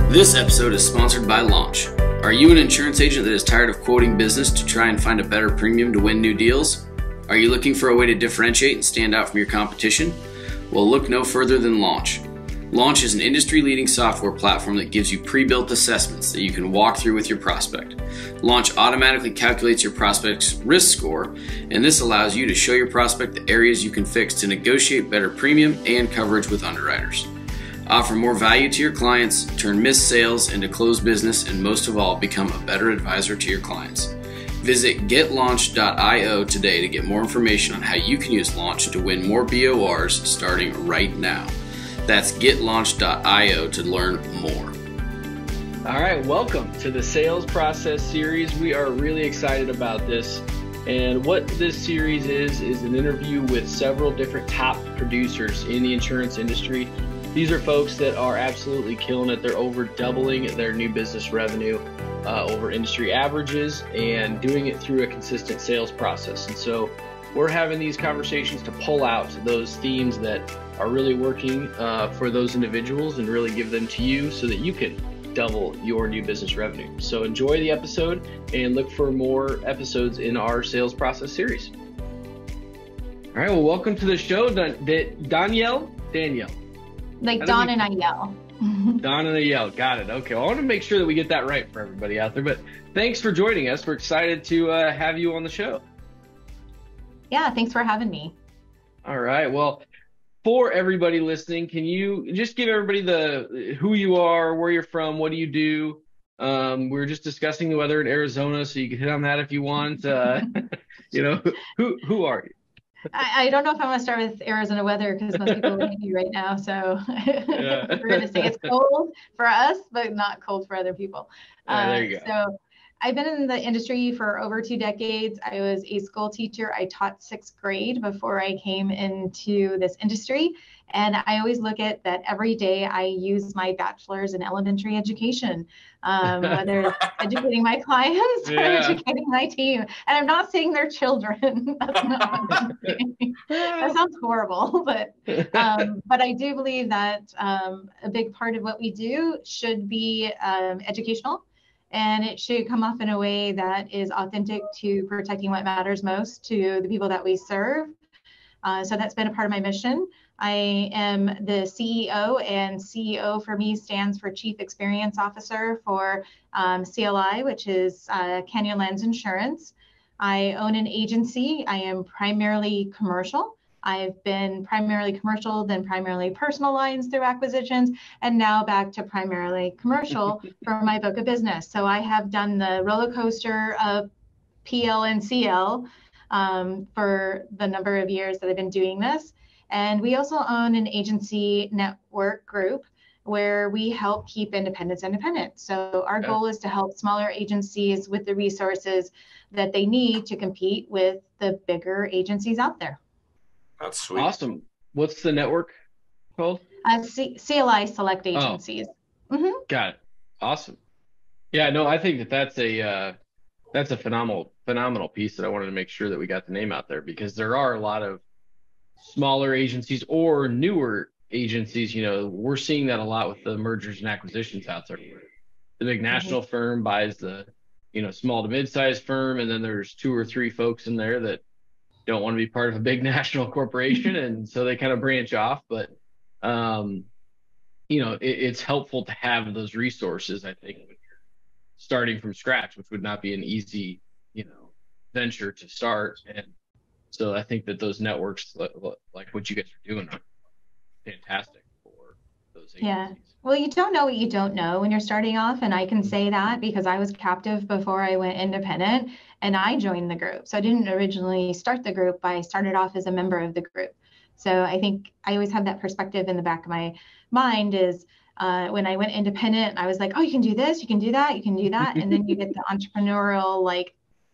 This episode is sponsored by Launch. Are you an insurance agent that is tired of quoting business to try and find a better premium to win new deals? Are you looking for a way to differentiate and stand out from your competition? Well, look no further than Launch. Launch is an industry-leading software platform that gives you pre-built assessments that you can walk through with your prospect. Launch automatically calculates your prospect's risk score, and this allows you to show your prospect the areas you can fix to negotiate better premium and coverage with underwriters. Offer more value to your clients, turn missed sales into closed business, and most of all, become a better advisor to your clients. Visit getlaunch.io today to get more information on how you can use Launch to win more BORs starting right now. That's getlaunch.io to learn more. All right, welcome to the Sales Process Series. We are really excited about this. And what this series is an interview with several different top producers in the insurance industry. These are folks that are absolutely killing it. They're over doubling their new business revenue over industry averages and doing it through a consistent sales process. And so we're having these conversations to pull out those themes that are really working for those individuals and really give them to you so that you can double your new business revenue. So enjoy the episode and look for more episodes in our sales process series. All right, well, welcome to the show, Dawnyel. Like Don and I yell. Don and I yell. Got it. Okay. Well, I want to make sure that we get that right for everybody out there. But thanks for joining us. We're excited to have you on the show. Yeah, thanks for having me. All right. Well, for everybody listening, can you just give everybody who you are, where you're from, what do you do? We were just discussing the weather in Arizona, so you can hit on that if you want. Who are you? I don't know if I want to start with Arizona weather because most people are hating right now. So Yeah. we're going to say it's cold for us, but not cold for other people. There you go. So I've been in the industry for over 2 decades. I was a school teacher. I taught 6th grade before I came into this industry. And I always look at that every day I use my bachelor's in elementary education, whether it's educating my clients or educating my team. And I'm not saying they're children. That's not what I'm saying. That sounds horrible. But I do believe that a big part of what we do should be educational. And it should come off in a way that is authentic to protecting what matters most to the people that we serve. So that's been a part of my mission. I am the CEO, and CEO for me stands for Chief Experience Officer for CLI, which is Canyonlands Insurance. I own an agency. I am primarily commercial. I've been primarily commercial, then primarily personal lines through acquisitions, and now back to primarily commercial for my book of business. So I have done the roller coaster of PL and CL for the number of years that I've been doing this. And we also own an agency network group where we help keep independents independent. So our goal is to help smaller agencies with the resources that they need to compete with the bigger agencies out there. That's sweet. Awesome. What's the network called? CLI Select Agencies. Oh. Mm-hmm. Got it. Awesome. Yeah, no, I think that's a phenomenal piece that I wanted to make sure that we got the name out there, because there are a lot of smaller agencies or newer agencies. We're seeing that a lot with the mergers and acquisitions out there. The big national firm buys the, small to mid-sized firm, and then there's 2 or 3 folks in there that don't want to be part of a big national corporation, and so they kind of branch off. But it's helpful to have those resources, I think, when you're starting from scratch, which would not be an easy venture to start. And so I think that those networks, like what you guys are doing, are fantastic for those agencies. Yeah. Well, you don't know what you don't know when you're starting off. And I can say that because I was captive before I went independent and I joined the group. So I didn't originally start the group. I started off as a member of the group. So I think I always have that perspective in the back of my mind is when I went independent, I was like, oh, you can do this, you can do that, you can do that. And then you get the entrepreneurial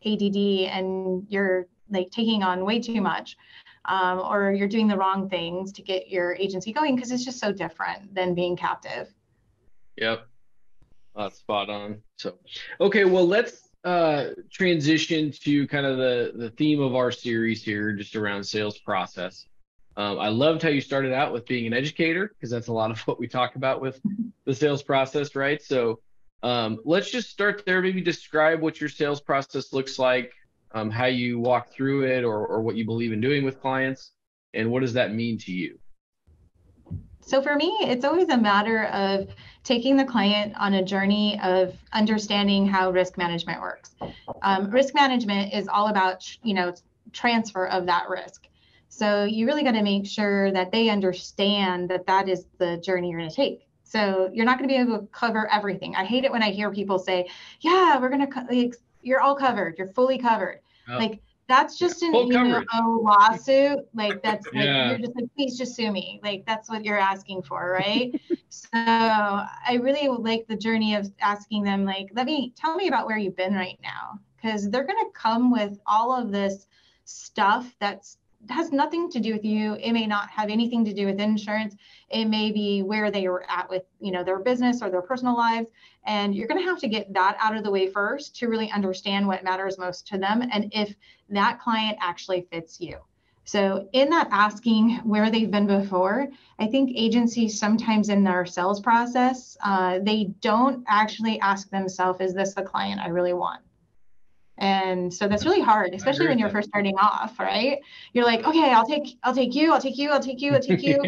ADD and you're taking on way too much. Or you're doing the wrong things to get your agency going because it's just so different than being captive. Yep. That's spot on. So, okay, well, let's transition to kind of the theme of our series here, just around sales process. I loved how you started out with being an educator, because that's a lot of what we talk about with the sales process, right? So let's just start there. Maybe describe what your sales process looks like, how you walk through it, or what you believe in doing with clients, and what does that mean to you? So for me, it's always a matter of taking the client on a journey of understanding how risk management works. Risk management is all about, transfer of that risk. So you really got to make sure that they understand that that is the journey you're going to take. So you're not going to be able to cover everything. I hate it when I hear people say, "Yeah, we're going to, you're all covered. You're fully covered." Oh, Like that's just an full coverage. lawsuit. Like that's like Yeah. you're just like, please just sue me. Like that's what you're asking for, right? So I really like the journey of asking them, like, tell me about where you've been right now, because they're gonna come with all of this stuff that's has nothing to do with you. It may not have anything to do with insurance. It may be where they were at with, their business or their personal lives. And you're going to have to get that out of the way first to really understand what matters most to them and if that client actually fits you. So in that asking where they've been before, I think agencies sometimes in their sales process, they don't actually ask themselves, is this the client I really want? And so that's really hard, especially when you're first starting off, right? You're like, okay, I'll take you, I'll take you, I'll take you.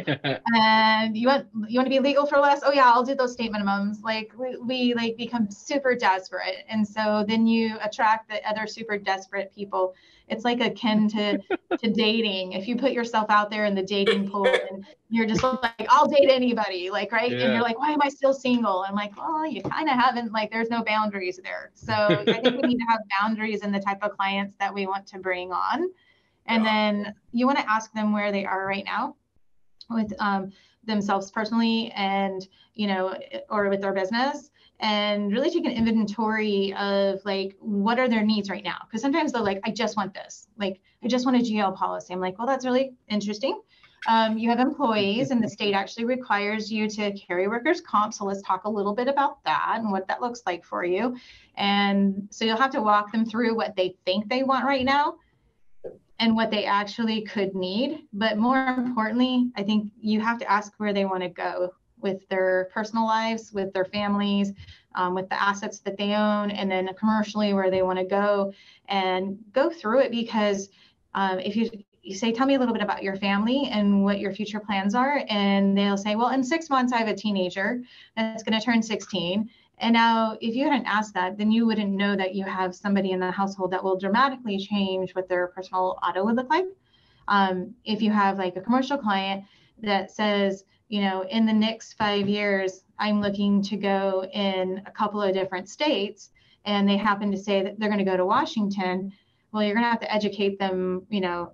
And you want to be legal for less? Oh yeah, I'll do those state minimums. Like we like become super desperate. And so then you attract the other super desperate people. It's like akin to dating. If you put yourself out there in the dating pool and you're just like, I'll date anybody, like, right? Yeah. And you're like, why am I still single? And I'm like, well, you kind of haven't, like, there's no boundaries there. So I think we need to have boundaries in the type of clients that we want to bring on. And then you want to ask them where they are right now with themselves personally and, or with their business, and really take an inventory of like, what are their needs right now? Because sometimes they're like, I just want this. Like, I just want a GL policy. I'm like, well, that's really interesting. You have employees and the state actually requires you to carry workers' comp. So let's talk a little bit about that and what that looks like for you. And so you'll have to walk them through what they think they want right now and what they actually could need. But more importantly, I think you have to ask where they want to go with their personal lives, with their families, with the assets that they own, and then commercially where they want to go, and go through it. Because if you say, tell me a little bit about your family and what your future plans are, and they'll say, well, in 6 months, I have a teenager that's going to turn 16. And now, if you hadn't asked that, then you wouldn't know that you have somebody in the household that will dramatically change what their personal auto would look like. If you have like a commercial client that says, in the next 5 years, I'm looking to go in a couple of different states, and they happen to say that they're going to go to Washington, well, you're going to have to educate them,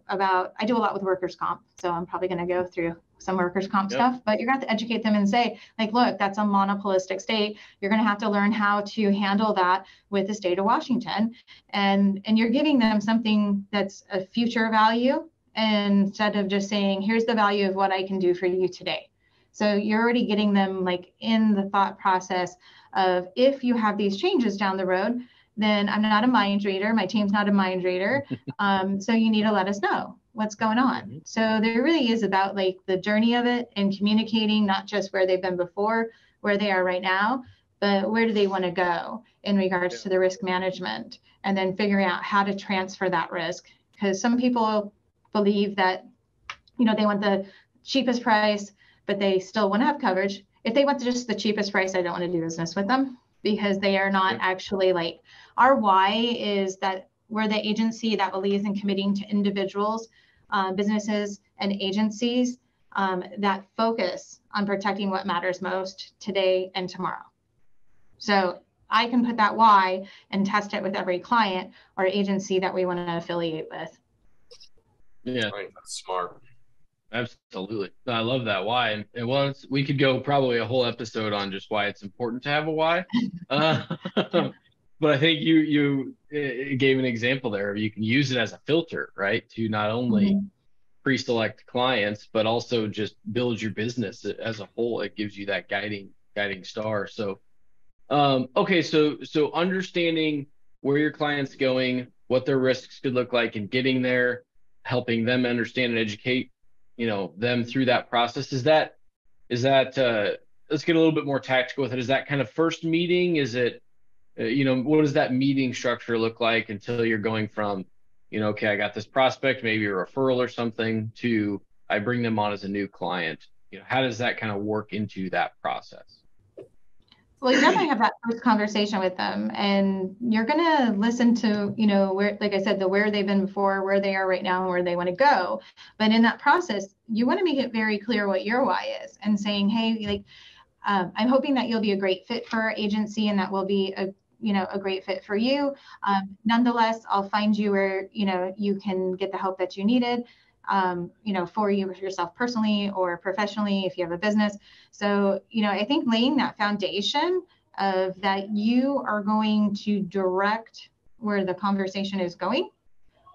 about, I do a lot with workers' comp, so I'm probably going to go through some workers' comp stuff, but you're going to have to educate them and say, like, look, that's a monopolistic state. You're going to have to learn how to handle that with the state of Washington. And you're giving them something that's a future value instead of just saying, here's the value of what I can do for you today. So you're already getting them like in the thought process of, if you have these changes down the road, then I'm not a mind reader. My team's not a mind reader. So you need to let us know what's going on. So there really is about like the journey of it and communicating, not just where they've been before, where they are right now, but where do they want to go in regards to the risk management, and then figuring out how to transfer that risk. Because some people believe that, they want the cheapest price, but they still want to have coverage. If they want just the cheapest price, I don't want to do business with them, because they are not actually like, our why is that we're the agency that believes in committing to individuals, businesses, and agencies that focus on protecting what matters most today and tomorrow. So I can put that why and test it with every client or agency that we want to affiliate with. Yeah, right, that's smart. Absolutely. I love that why. And well, we could go probably a whole episode on just why it's important to have a why. But I think you gave an example there. You can use it as a filter, right? To not only pre-select clients, but also just build your business as a whole. It gives you that guiding star. So, okay. So understanding where your client's going, what their risks could look like, and getting there, helping them understand and educate them through that process? Is that let's get a little bit more tactical with it. Is that kind of first meeting? Is it, what does that meeting structure look like until you're going from, okay, I got this prospect, maybe a referral or something, to I bring them on as a new client? How does that kind of work into that process? Well, you definitely have that first conversation with them, and you're going to listen to, where, like I said, where they've been before, where they are right now, and where they want to go. But in that process, you want to make it very clear what your why is, and saying, hey, like, I'm hoping that you'll be a great fit for our agency, and that will be a great fit for you. Nonetheless, I'll find you where, you can get the help that you needed. For yourself personally or professionally, if you have a business. So, I think laying that foundation of that you are going to direct where the conversation is going.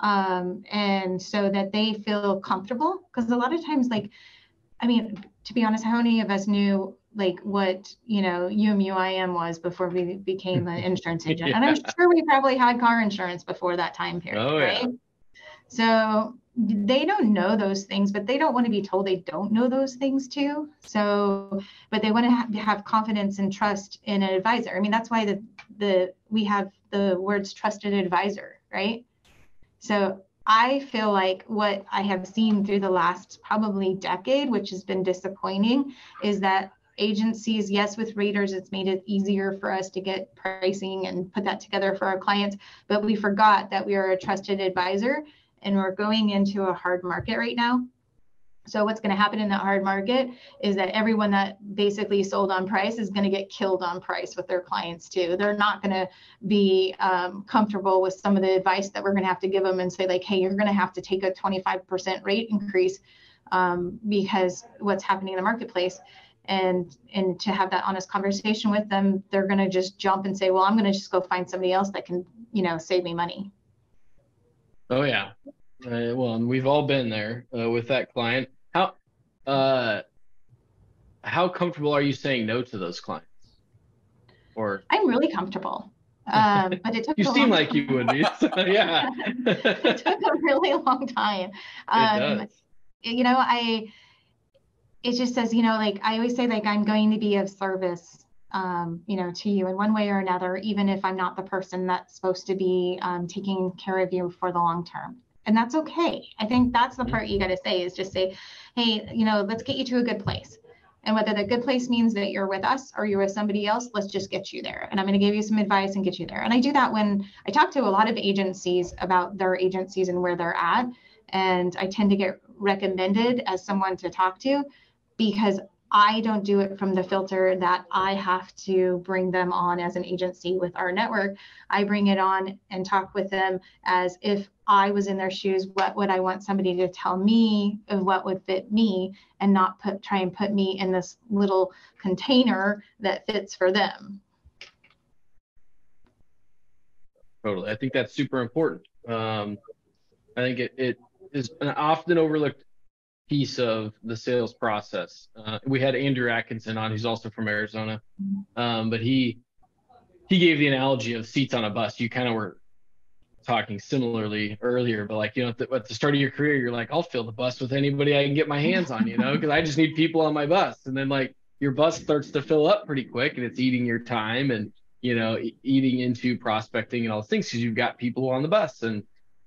And so that they feel comfortable, because a lot of times, to be honest, how many of us knew what, UMUIM was before we became an insurance agent? Yeah. And I'm sure we probably had car insurance before that time period, right? Yeah. So they don't know those things, but they don't want to be told they don't know those things too. So, but they want to have confidence and trust in an advisor. I mean, that's why we have the words trusted advisor, right? So I feel like what I have seen through the last probably decade, which has been disappointing, is that agencies, yes, with raters, it's made it easier for us to get pricing and put that together for our clients, but we forgot that we are a trusted advisor. And we're going into a hard market right now. So what's going to happen in that hard market is that everyone that basically sold on price is going to get killed on price with their clients too. They're not going to be comfortable with some of the advice that we're going to have to give them and say like, hey, you're going to have to take a 25% rate increase because what's happening in the marketplace. And to have that honest conversation with them, they're going to just jump and say, well, I'm going to just go find somebody else that can, save me money. Oh yeah. Well, and we've all been there with that client. How comfortable are you saying no to those clients? Or I'm really comfortable. But it took you seem like you would be. So, yeah. It took a really long time. It does. It just says, I always say, I'm going to be of service, to you in one way or another, even if I'm not the person that's supposed to be taking care of you for the long term. And that's okay. I think that's the part you got to say, is just say, hey, let's get you to a good place. And whether the good place means that you're with us or you're with somebody else, let's just get you there. And I'm going to give you some advice and get you there. And I do that when I talk to a lot of agencies about their agencies and where they're at. And I tend to get recommended as someone to talk to, because I don't do it from the filter that I have to bring them on as an agency with our network. I bring it on and talk with them as if I was in their shoes. What would I want somebody to tell me of what would fit me, and not try and put me in this little container that fits for them. Totally. I think that's super important. I think it is an often overlooked piece of the sales process. We had Andrew Atkinson on, who's also from Arizona, but he gave the analogy of seats on a bus. You kind of were talking similarly earlier, but at the start of your career, you're like, I'll fill the bus with anybody I can get my hands on, because I just need people on my bus. And then your bus starts to fill up pretty quick, and it's eating your time and eating into prospecting and all those things, because you've got people on the bus. And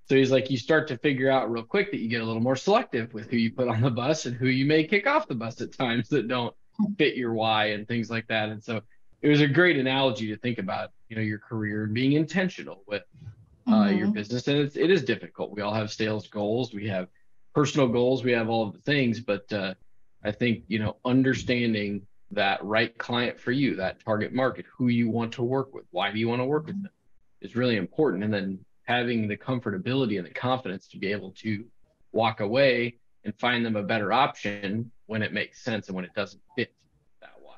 so he's like, you start to figure out real quick that you get a little more selective with who you put on the bus and who you may kick off the bus at times that don't fit your why and things like that. And so it was a great analogy to think about, your career and being intentional with your business. And it is difficult. We all have sales goals. We have personal goals. We have all of the things. But I think, understanding that right client for you, that target market, who you want to work with, why do you want to work with them, is really important. And then having the comfortability and the confidence to be able to walk away and find them a better option when it makes sense and when it doesn't fit that why,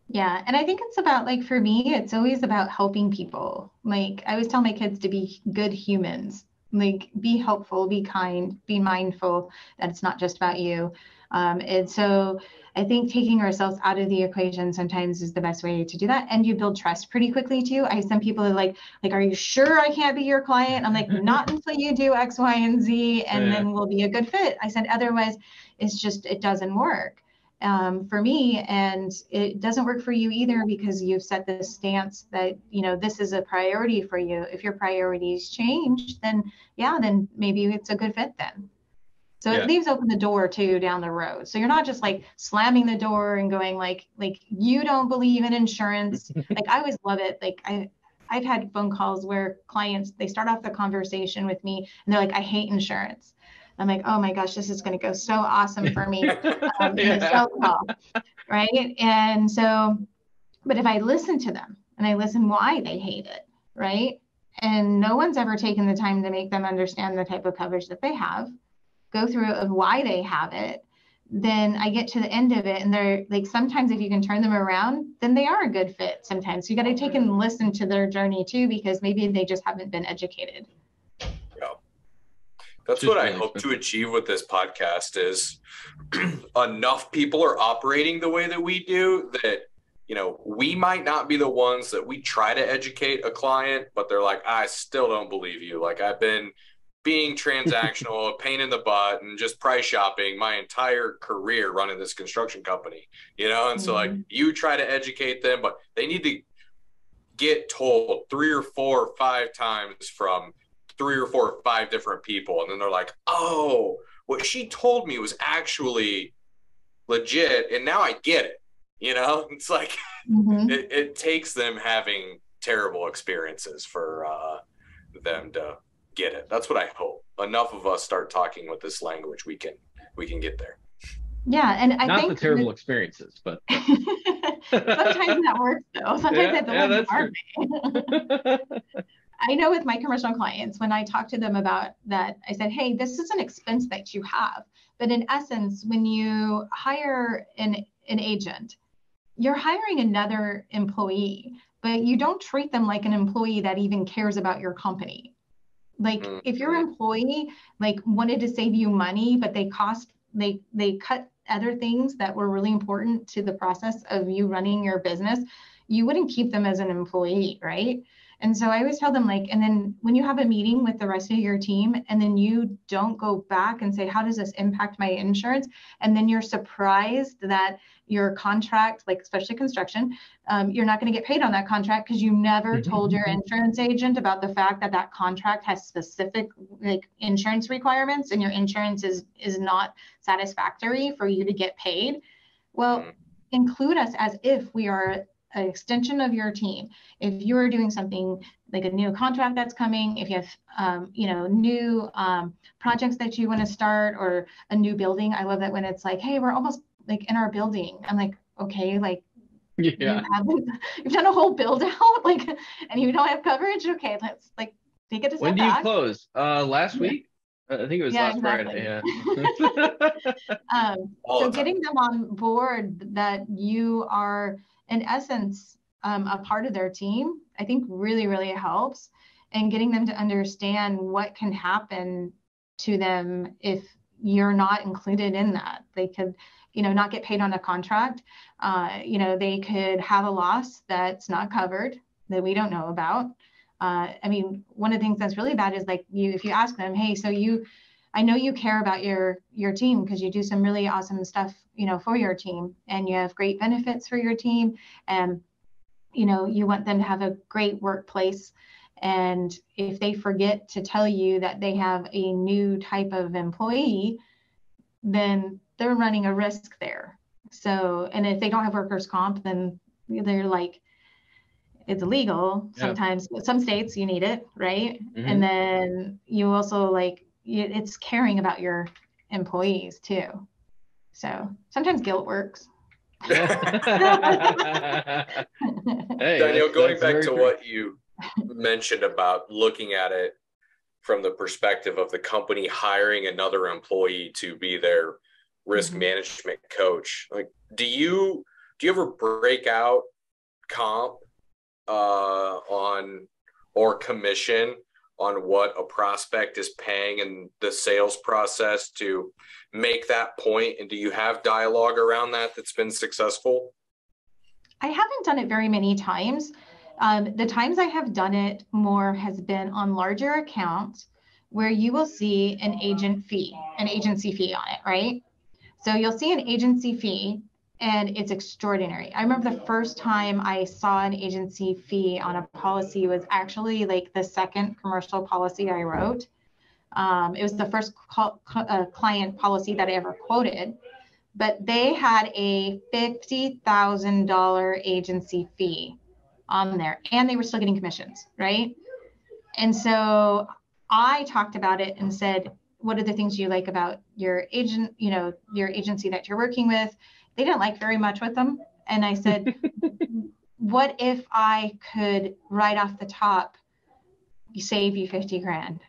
Yeah. And I think it's about, for me, it's always about helping people. I always tell my kids to be good humans Like, be helpful, be kind, be mindful that it's not just about you. And so I think taking ourselves out of the equation sometimes is the best way to do that. And you build trust pretty quickly too. I some people are like, are you sure I can't be your client? I'm like, not until you do X, Y, and Z, and then we'll be a good fit. I said, otherwise, it doesn't work for me, and it doesn't work for you either, because you've set this stance that, this is a priority for you. If your priorities change, then maybe it's a good fit then. So it leaves open the door too down the road. So you're not just like slamming the door and going like you don't believe in insurance. Like, I always love it. Like, I've had phone calls where clients, they start off the conversation with me and they're like, I hate insurance. I'm like, oh my gosh, this is going to go so awesome for me. In the sales call, right? And so, but if I listen to them and I listen why they hate it, right? And no one's ever taken the time to make them understand the type of coverage that they have, go through of why they have it, then I get to the end of it and they're like, sometimes if you can turn them around, then they are a good fit sometimes. So you got to take and listen to their journey too, because maybe they just haven't been educated. That's what I hope to achieve with this podcast is enough people are operating the way that we do that, we might not be the ones that we try to educate a client, but they're like, I still don't believe you. Like, I've been being transactional, a pain in the butt, and just price shopping my entire career running this construction company, and so like you try to educate them, but they need to get told 3 or 4 or 5 times from 3 or 4 or 5 different people. And then they're like, oh, what she told me was actually legit. And now I get it. It's like, it takes them having terrible experiences for them to get it. That's what I hope. Enough of us start talking with this language, we can get there. Yeah, and I not think the terrible experiences, but sometimes that works though. Sometimes that's true. I know with my commercial clients, when I talk to them about that, I said, hey, this is an expense that you have. But in essence, when you hire an agent, you're hiring another employee, but you don't treat them like an employee that even cares about your company. Like, if your employee wanted to save you money, but they cut other things that were really important to the process of you running your business, you wouldn't keep them as an employee, right? And so I always tell them, and then when you have a meeting with the rest of your team, and then you don't go back and say, how does this impact my insurance? And then you're surprised that your contract, especially construction, you're not going to get paid on that contract because you never told your insurance agent about the fact that that contract has specific insurance requirements, and your insurance is not satisfactory for you to get paid. Well, include us as if we are an extension of your team. If you're doing something like a new contract that's coming, if you have, new projects that you want to start, or a new building. I love that when it's like, hey, we're almost in our building. I'm like, okay, you've done a whole build out, and you don't have coverage. Okay, let's take it a step When do back. you close? Last week? I think it was last Friday. Yeah. So getting them on board that you are, in essence, a part of their team, I think really, really helps. And getting them to understand what can happen to them if you're not included in that. They could, not get paid on a contract. They could have a loss that's not covered that we don't know about. One of the things that's really bad is if you ask them, hey, so I know you care about your team because you do some really awesome stuff, for your team, and you have great benefits for your team, and you want them to have a great workplace. And if they forget to tell you that they have a new type of employee, then they're running a risk there. So, and if they don't have workers' comp, then they're it's illegal sometimes. But some states you need it, right? And then you also it's caring about your employees too. So sometimes guilt works. Hey, Dawnyel, going back to what you mentioned about looking at it from the perspective of the company hiring another employee to be their risk management coach, do you ever break out comp on or commission on what a prospect is paying in the sales process to make that point? And do you have dialogue around that that's been successful? I haven't done it very many times. The times I have done it more has been on larger accounts where you will see an agency fee on it, right? So you'll see an agency fee and it's extraordinary. I remember the first time I saw an agency fee on a policy was actually like the second commercial policy I wrote. It was the first client policy that I ever quoted, but they had a $50,000 agency fee on there and they were still getting commissions, right? And so I talked about it and said, what are the things you like about your agent, your agency that you're working with? They didn't like very much with them. And I said, what if I could right off the top save you 50 grand?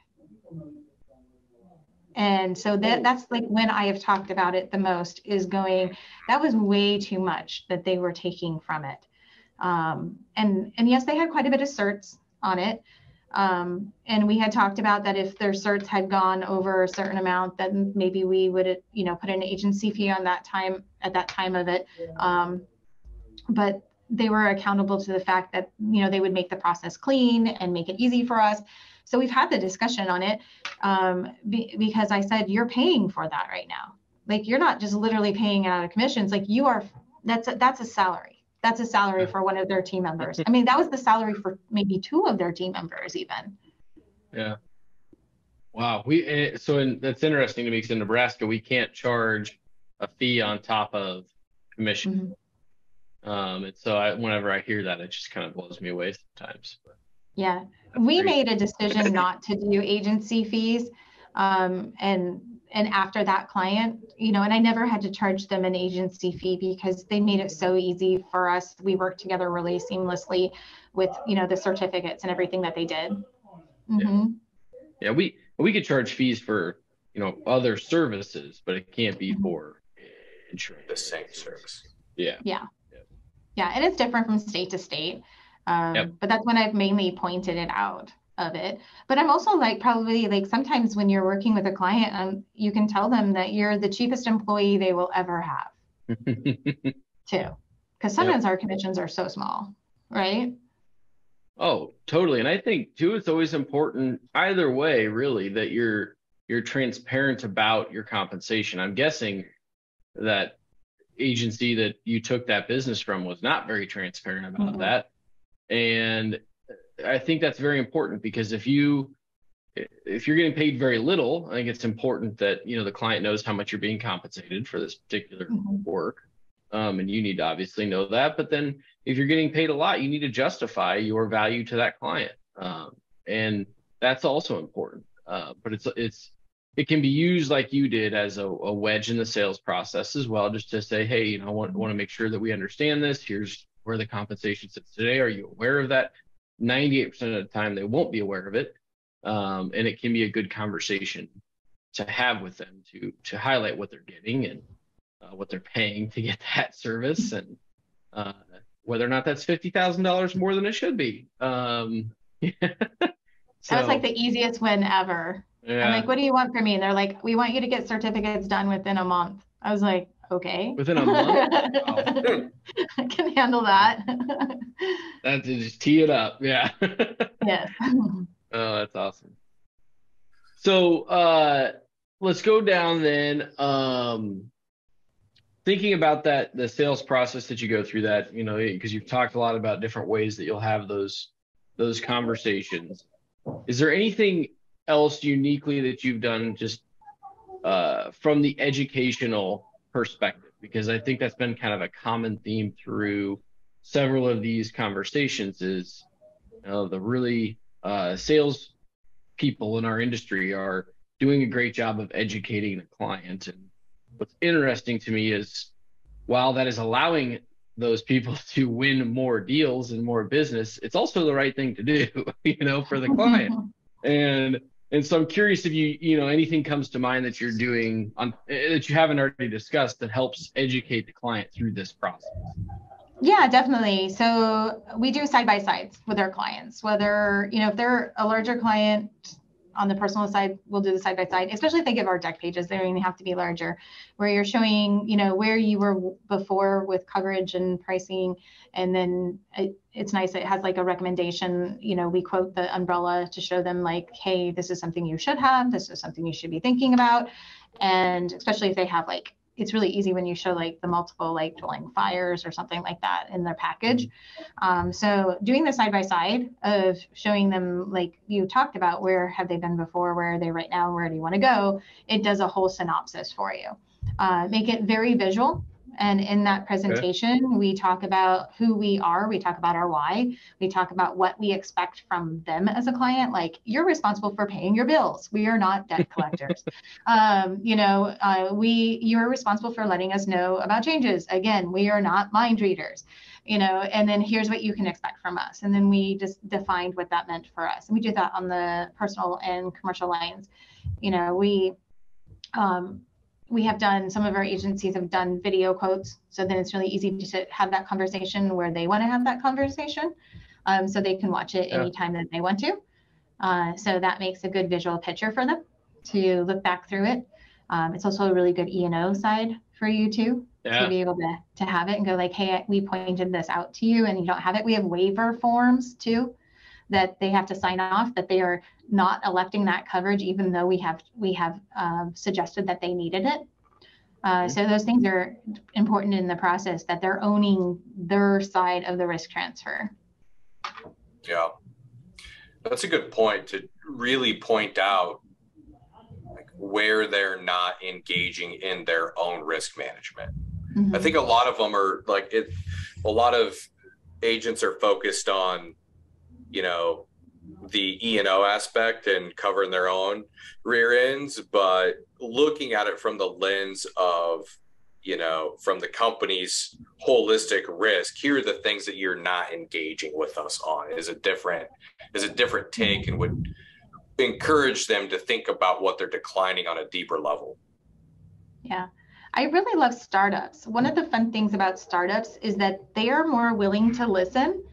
And so that's like when I have talked about it the most, is going, that was way too much that they were taking from it. And yes, they had quite a bit of certs on it. And we had talked about that if their certs had gone over a certain amount, then maybe we would, put an agency fee on that time at that time of it. But they were accountable to the fact that, they would make the process clean and make it easy for us. So we've had the discussion on it because I said, you're paying for that right now. Like, you're not just literally paying out of commissions. Like, that's a salary. That's a salary for one of their team members. I mean, that was the salary for maybe two of their team members even. Yeah. Wow. That's interesting to me, because in Nebraska, we can't charge a fee on top of commission. Mm-hmm. And so whenever I hear that, it just kind of blows me away sometimes. Yeah. We made a decision not to do agency fees. And after that client, and I never had to charge them an agency fee because they made it so easy for us. We worked together really seamlessly with, the certificates and everything that they did. Mm-hmm. Yeah, we could charge fees for, other services, but it can't be for insurance. The same service. Yeah. Yeah. Yeah. And it's different from state to state. But that's when I've mainly pointed it out of it. But I'm also probably sometimes when you're working with a client, you can tell them that you're the cheapest employee they will ever have too. Because sometimes our commissions are so small, right? Oh, totally. And I think too, it's always important either way, really, that you're transparent about your compensation. I'm guessing that agency that you took that business from was not very transparent about that. And I think that's very important, because if you're getting paid very little, I think it's important that, the client knows how much you're being compensated for this particular work. And you need to obviously know that. But then if you're getting paid a lot, you need to justify your value to that client. And that's also important. But it can be used like you did as a wedge in the sales process as well, just to say, hey, I want to make sure that we understand this. Here's where the compensation sits today. Are you aware of that? 98% of the time, they won't be aware of it. And it can be a good conversation to have with them to highlight what they're getting and what they're paying to get that service, and whether or not that's $50,000 more than it should be. So, that was like the easiest win ever. Yeah. I'm like, what do you want from me? And they're like, we want you to get certificates done within a month. I was like, okay. Within a month? Wow. I can handle that. That's just tee it up. Yeah. Yes. Oh, that's awesome. So let's go down then. Thinking about the sales process that you go through, that, because you've talked a lot about different ways that you'll have those conversations. Is there anything else uniquely that you've done just from the educational perspective? Because I think that's been kind of a common theme through several of these conversations, is the really sales people in our industry are doing a great job of educating the client. And what's interesting to me is, while that is allowing those people to win more deals and more business, it's also the right thing to do, for the client. And so I'm curious if anything comes to mind that you're doing that you haven't already discussed that helps educate the client through this process. Yeah, definitely. So we do side by sides with our clients, whether, if they're a larger client on the personal side, we'll do the side by side, especially if they give our deck pages. They don't even have to be larger, where you're showing, where you were before with coverage and pricing. And then it's nice. It has like a recommendation, we quote the umbrella to show them like, hey, this is something you should have. This is something you should be thinking about. And especially if they have like, it's really easy when you show like the multiple like dwelling fires or something like that in their package. So doing the side by side of showing them, like you talked about, where have they been before, where are they right now, where do you want to go? It does a whole synopsis for you. Make it very visual. And in that presentation, we talk about who we are. We talk about our why. We talk about what we expect from them as a client. Like, you're responsible for paying your bills. We are not debt collectors. You're responsible for letting us know about changes. Again, we are not mind readers. And then here's what you can expect from us. And then we just defined what that meant for us. And we do that on the personal and commercial lines. We have done, some of our agencies have done video quotes. So then it's really easy to have that conversation where they want to have that conversation. So they can watch it anytime that they want to. So that makes a good visual picture for them to look back through it. It's also a really good E&O side for you too, to be able to have it and go like, hey, we pointed this out to you and you don't have it. We have waiver forms too, that they have to sign off that they are not electing that coverage, even though we have suggested that they needed it. So those things are important in the process, that they're owning their side of the risk transfer. Yeah, that's a good point, to really point out like where they're not engaging in their own risk management. Mm-hmm. I think a lot of them are like a lot of agents are focused on, the E&O aspect and covering their own rear ends, but looking at it from the lens of, from the company's holistic risk, here are the things that you're not engaging with us on, is a different take, and would encourage them to think about what they're declining on a deeper level. Yeah. I really love startups. One of the fun things about startups is that they are more willing to listen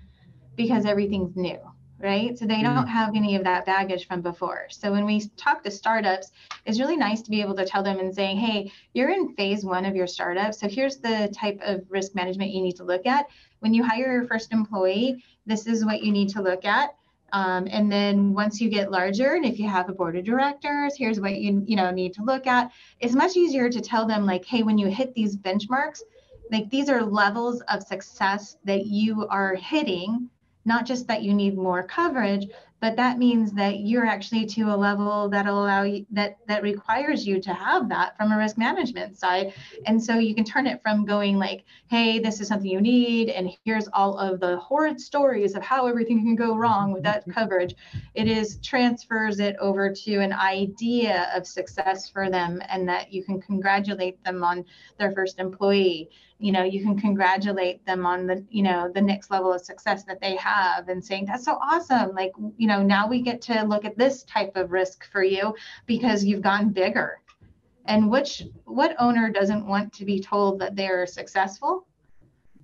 because everything's new, right? So they don't have any of that baggage from before. So when we talk to startups, it's really nice to be able to tell them and say, hey, you're in phase 1 of your startup. So here's the type of risk management you need to look at. When you hire your first employee, this is what you need to look at. And then once you get larger, and if you have a board of directors, here's what you need to look at. It's much easier to tell them like, hey, when you hit these benchmarks, like these are levels of success that you are hitting. Not just that you need more coverage, but that means that you're actually to a level that'll allow you, that requires you to have that from a risk management side. And so you can turn it from going like, hey, this is something you need, and here's all of the horrid stories of how everything can go wrong with that coverage. It transfers it over to an idea of success for them, and that you can congratulate them on their first employee. You can congratulate them on the next level of success that they have, and saying, that's so awesome. Like, now we get to look at this type of risk for you because you've gotten bigger. And what owner doesn't want to be told that they're successful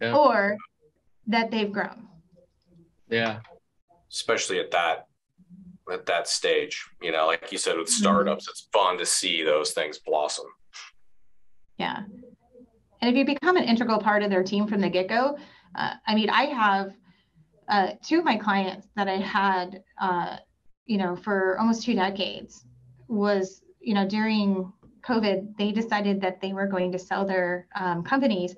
or that they've grown? Yeah. Especially at that stage, like you said, with startups, it's fun to see those things blossom. Yeah. And if you become an integral part of their team from the get-go, I have 2 of my clients that I had, for almost 2 decades was, during COVID, they decided that they were going to sell their companies.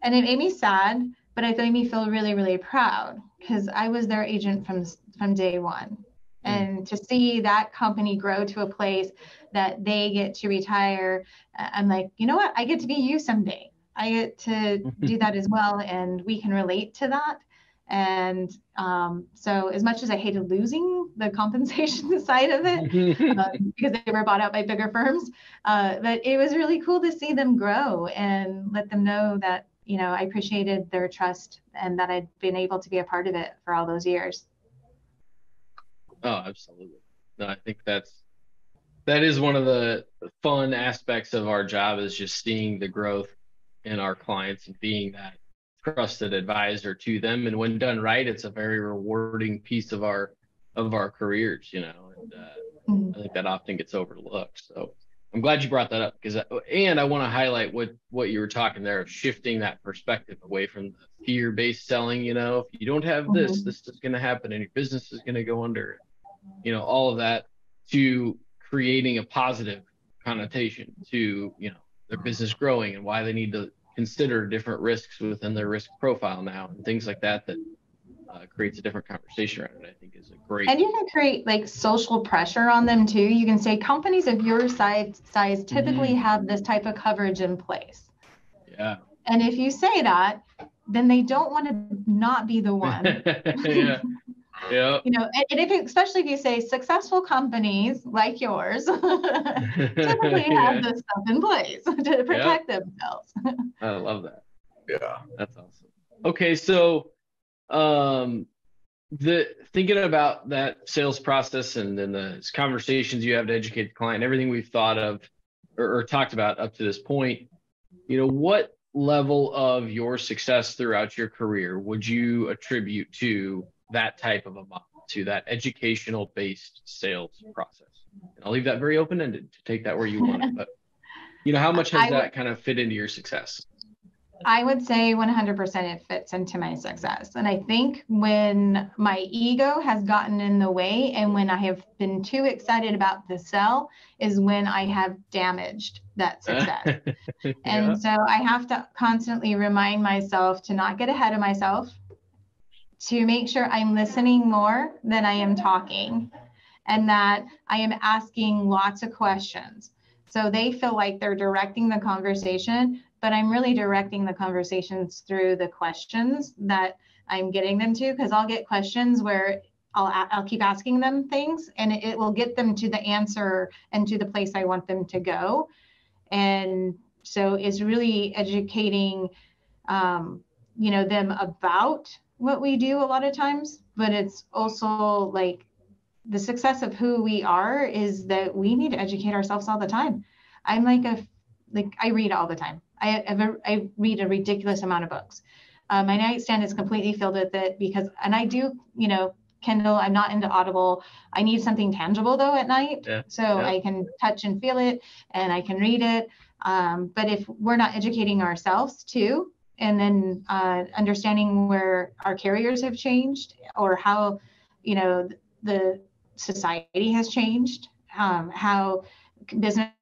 And it made me sad, but it made me feel really, really proud because I was their agent from day one. And to see that company grow to a place that they get to retire, I'm like, you know what? I get to be you someday. I get to do that as well, and we can relate to that. And so as much as I hated losing the compensation side of it, because they were bought out by bigger firms, but it was really cool to see them grow and let them know that, I appreciated their trust and that I'd been able to be a part of it for all those years. Oh, absolutely. No, I think that is one of the fun aspects of our job, is just seeing the growth in our clients and being trusted advisor to them. And when done right, it's a very rewarding piece of our careers, you know, and I think that often gets overlooked. So I'm glad you brought that up, because and I want to highlight what you were talking there of shifting that perspective away from the fear-based selling. You know, if you don't have this, this is going to happen and your business is going to go under, you know, all of that, to creating a positive connotation to, you know, their business growing and why they need to consider different risks within their risk profile now and things like that creates a different conversation around it. I think is a great. And you can create like social pressure on them too. You can say companies of your size typically have this type of coverage in place. Yeah. And if you say that, then they don't want to not be the one. Yeah. Yeah. You know, and especially if you say successful companies like yours typically have this stuff in place to protect themselves. I love that. Yeah. That's awesome. Okay, so thinking about that sales process and then the conversations you have to educate the client, everything we've thought of or talked about up to this point, you know, what level of your success throughout your career would you attribute to that type of a model, to that educational based sales process? And I'll leave that very open-ended to take that where you want it, but you know, how much has that kind of fit into your success? I would say 100% it fits into my success. And I think when my ego has gotten in the way and when I have been too excited about the sell is when I have damaged that success. And so I have to constantly remind myself to not get ahead of myself, to make sure I'm listening more than I am talking, and that I am asking lots of questions. So they feel like they're directing the conversation, but I'm really directing the conversations through the questions that I'm getting them to, because I'll get questions where I'll keep asking them things and it will get them to the answer and to the place I want them to go. And so it's really educating, you know, them about what we do a lot of times, but it's also like the success of who we are is that we need to educate ourselves all the time. I'm I read all the time. I read a ridiculous amount of books. My nightstand is completely filled with it and I do, you know, Kindle. I'm not into Audible. I need something tangible though at night, I can touch and feel it and I can read it. But if we're not educating ourselves too, and then understanding where our carriers have changed or how, you know, the society has changed, how businesses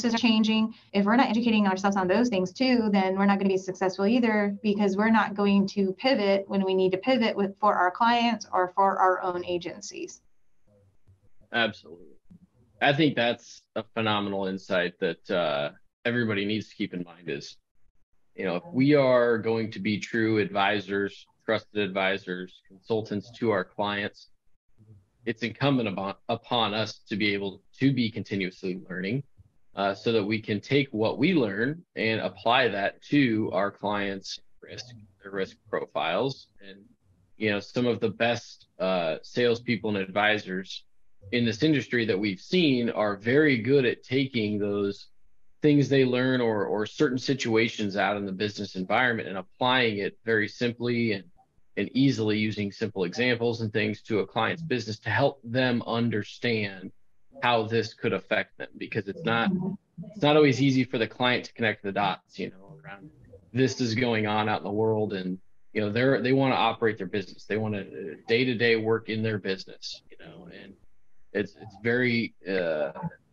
are changing. If we're not educating ourselves on those things too, then we're not going to be successful either, because we're not going to pivot when we need to pivot for our clients or for our own agencies. Absolutely. I think that's a phenomenal insight that everybody needs to keep in mind is, you know, if we are going to be true advisors, trusted advisors, consultants to our clients, it's incumbent upon us to be able to be continuously learning so that we can take what we learn and apply that to our clients' their risk profiles. And, you know, some of the best salespeople and advisors in this industry that we've seen are very good at taking those things they learn or certain situations out in the business environment and applying it very simply and easily using simple examples and things to a client's business to help them understand how this could affect them, because it's not always easy for the client to connect the dots, you know, around this is going on out in the world. And, you know, they want to operate their business. They want to day-to-day work in their business, you know, and it's very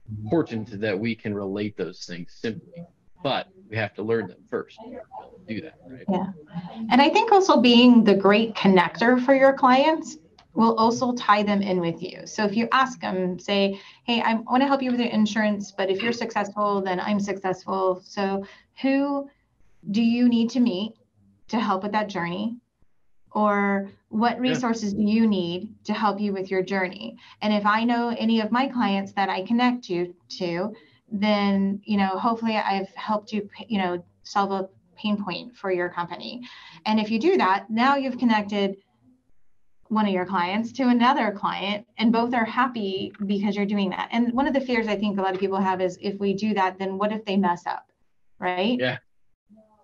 important that we can relate those things simply, but we have to learn them first to do that, right? Yeah. And I think also being the great connector for your clients will also tie them in with you. So if you ask them, say, hey, I want to help you with your insurance, but if you're successful, then I'm successful. So who do you need to meet to help with that journey? Or what resources do you need to help you with your journey? And if I know any of my clients that I connect you to, then, you know, hopefully I've helped you, you know, solve a pain point for your company. And if you do that, now you've connected one of your clients to another client and both are happy because you're doing that. And one of the fears I think a lot of people have is if we do that, then what if they mess up, right? Yeah.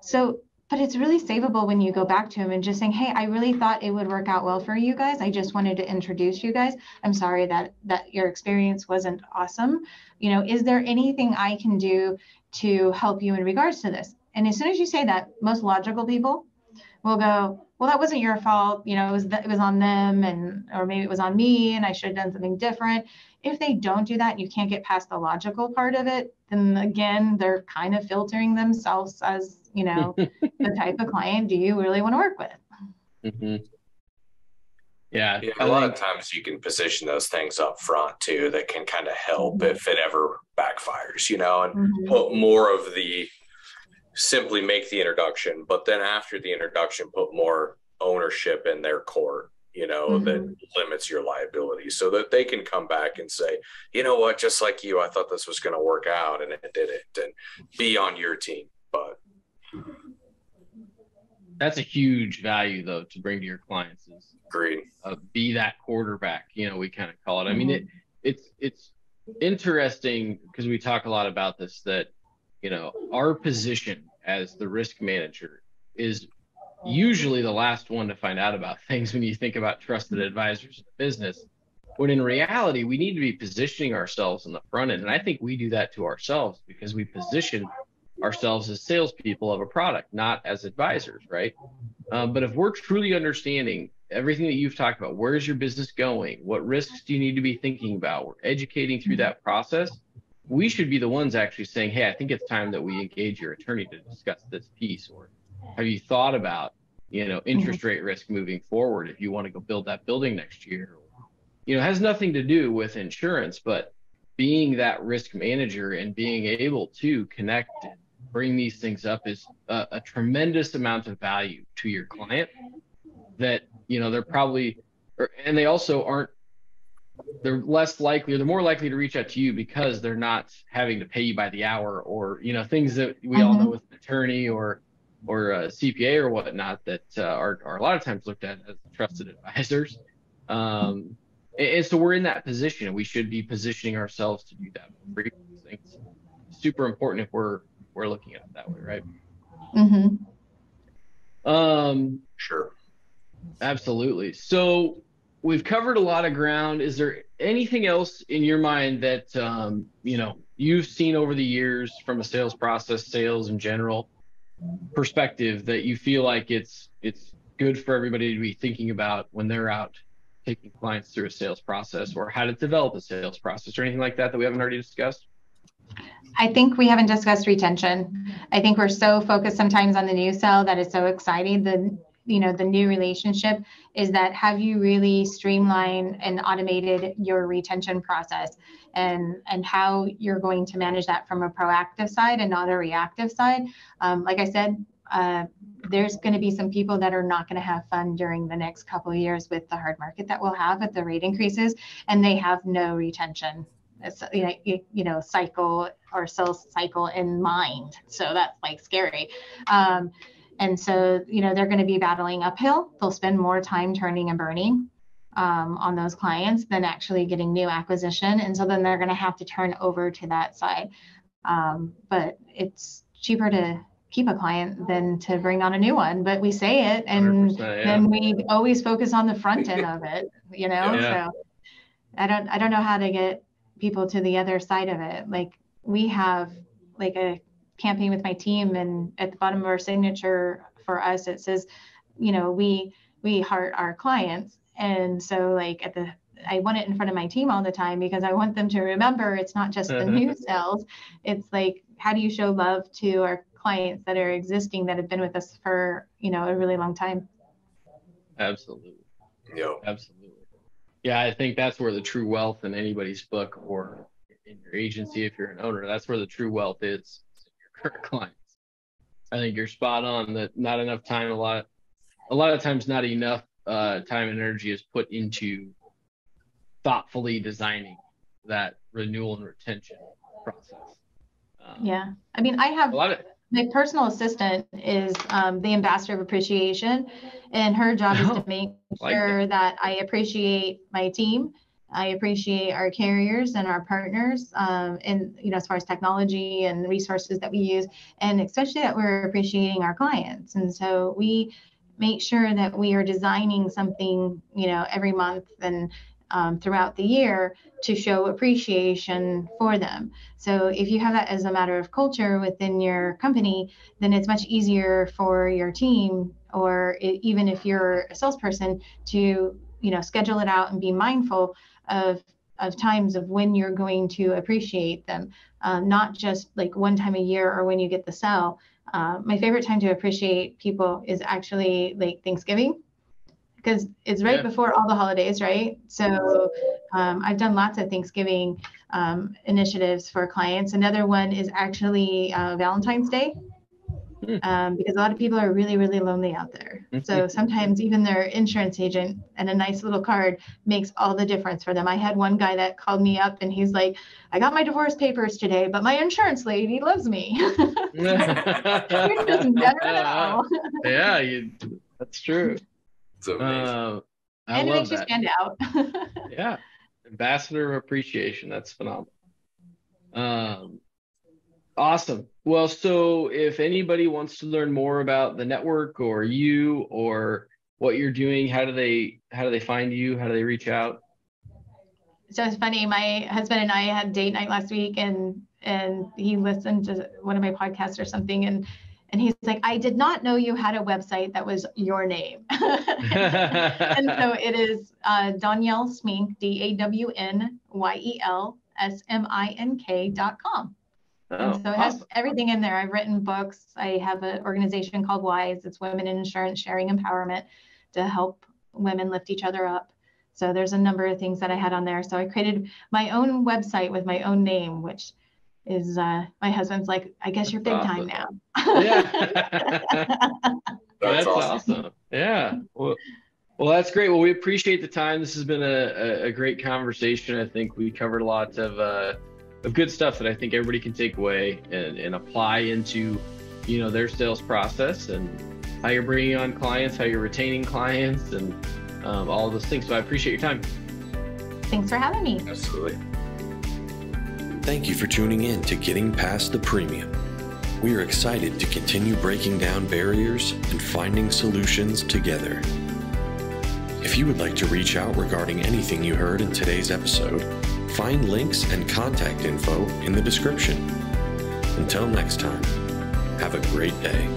So But it's really savable when you go back to them and just saying, hey, I really thought it would work out well for you guys. I just wanted to introduce you guys. I'm sorry that your experience wasn't awesome. You know, is there anything I can do to help you in regards to this? And as soon as you say that, most logical people will go, well, that wasn't your fault. You know, it was on them, or maybe it was on me and I should have done something different. If they don't do that and you can't get past the logical part of it, then again, they're kind of filtering themselves as, you know, the type of client do you really want to work with? Mm-hmm. Yeah. A lot of times you can position those things up front too that can kind of help if it ever backfires, you know, and put more of the simply make the introduction, but then after the introduction, put more ownership in their court, you know, that limits your liability so that they can come back and say, you know what, just like you, I thought this was going to work out and it didn't, and be on your team. But that's a huge value though to bring to your clients is agreed. Be that quarterback, you know, we kind of call it. I mean, it's interesting because we talk a lot about this, that, you know, our position as the risk manager is usually the last one to find out about things when you think about trusted advisors in the business, when in reality, we need to be positioning ourselves in the front end. And I think we do that to ourselves because we position ourselves as salespeople of a product, not as advisors, right? But if we're truly understanding everything that you've talked about, where's your business going? What risks do you need to be thinking about? We're educating through that process. We should be the ones actually saying, hey, I think it's time that we engage your attorney to discuss this piece. Or have you thought about, you know, interest rate risk moving forward if you want to go build that building next year? You know, it has nothing to do with insurance, but being that risk manager and being able to connect and bring these things up is a tremendous amount of value to your client that, you know, they're probably, and they also aren't, they're less likely, or they're more likely to reach out to you because they're not having to pay you by the hour, or, you know, things that we all know with an attorney or a CPA or whatnot that are a lot of times looked at as trusted advisors. And so we're in that position, and we should be positioning ourselves to do that. I think it's super important if we're looking at it that way, right? Sure. Absolutely. So we've covered a lot of ground. Is there anything else in your mind that, you know, you've seen over the years from a sales process, sales in general perspective, that you feel like it's good for everybody to be thinking about when they're out taking clients through a sales process, or how to develop a sales process, or anything like that we haven't already discussed? I think we haven't discussed retention. I think we're so focused sometimes on the new sale that is so exciting. The new relationship is that, have you really streamlined and automated your retention process, and how you're going to manage that from a proactive side and not a reactive side. Like I said, there's going to be some people that are not going to have fun during the next couple of years with the hard market that we'll have at the rate increases, and they have no retention. It's, cycle or sales cycle in mind. So that's like scary. And so, they're going to be battling uphill. They'll spend more time turning and burning on those clients than actually getting new acquisition. And so then they're going to have to turn over to that side. But it's cheaper to keep a client than to bring on a new one. But we say it, and then we always focus on the front end of it, So I don't know how to get people to the other side of it. Like, we have like a campaign with my team, and at the bottom of our signature for us, it says, we heart our clients. And so like I want it in front of my team all the time, because I want them to remember it's not just the new sales. It's like, how do you show love to our clients that are existing, that have been with us for, a really long time? Absolutely. Yeah. Absolutely. Yeah, I think that's where the true wealth in anybody's book, or in your agency, if you're an owner, that's where the true wealth is in your current clients. I think you're spot on that not enough time, a lot of times not enough time and energy is put into thoughtfully designing that renewal and retention process. Yeah. I mean, I have my personal assistant is the ambassador of appreciation, and her job is to make sure that I appreciate my team I appreciate our carriers and our partners, and as far as technology and resources that we use, and especially that we're appreciating our clients. And so we make sure that we are designing something, every month and throughout the year to show appreciation for them. So if you have that as a matter of culture within your company, then it's much easier for your team, or even if you're a salesperson, to schedule it out and be mindful of times of when you're going to appreciate them, not just like one time a year or when you get the sell. My favorite time to appreciate people is actually like Thanksgiving, because it's right before all the holidays, right? So I've done lots of Thanksgiving initiatives for clients. Another one is actually Valentine's Day. Because a lot of people are really, really lonely out there. So sometimes even their insurance agent and a nice little card makes all the difference for them. I had one guy that called me up and he's like, I got my divorce papers today, but my insurance lady loves me. You just never know. Yeah, that's true. It's amazing. And it makes you stand out. Yeah. Ambassador of appreciation. That's phenomenal. Awesome. Well, so if anybody wants to learn more about the network or you or what you're doing, how do they find you? How do they reach out? So it's funny. My husband and I had date night last week, and he listened to one of my podcasts or something, and he's like, I did not know you had a website that was your name. And so it is Dawnyel Smink, DAWNYELSMINK.com. And so it has everything in there. I've written books. I have an organization called WISE. It's Women in Insurance Sharing Empowerment to help women lift each other up. So there's a number of things that I had on there. So I created my own website with my own name, which is my husband's like, I guess you're big time now. Yeah. That's awesome. Yeah. Well, that's great. Well, we appreciate the time. This has been a great conversation. I think we covered lots of good stuff that I think everybody can take away and apply into, their sales process and how you're bringing on clients, how you're retaining clients, and all of those things. So I appreciate your time. Thanks for having me. Absolutely. Thank you for tuning in to Getting Past the Premium. We are excited to continue breaking down barriers and finding solutions together. If you would like to reach out regarding anything you heard in today's episode, find links and contact info in the description. Until next time, have a great day,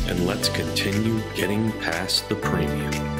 and let's continue getting past the premium.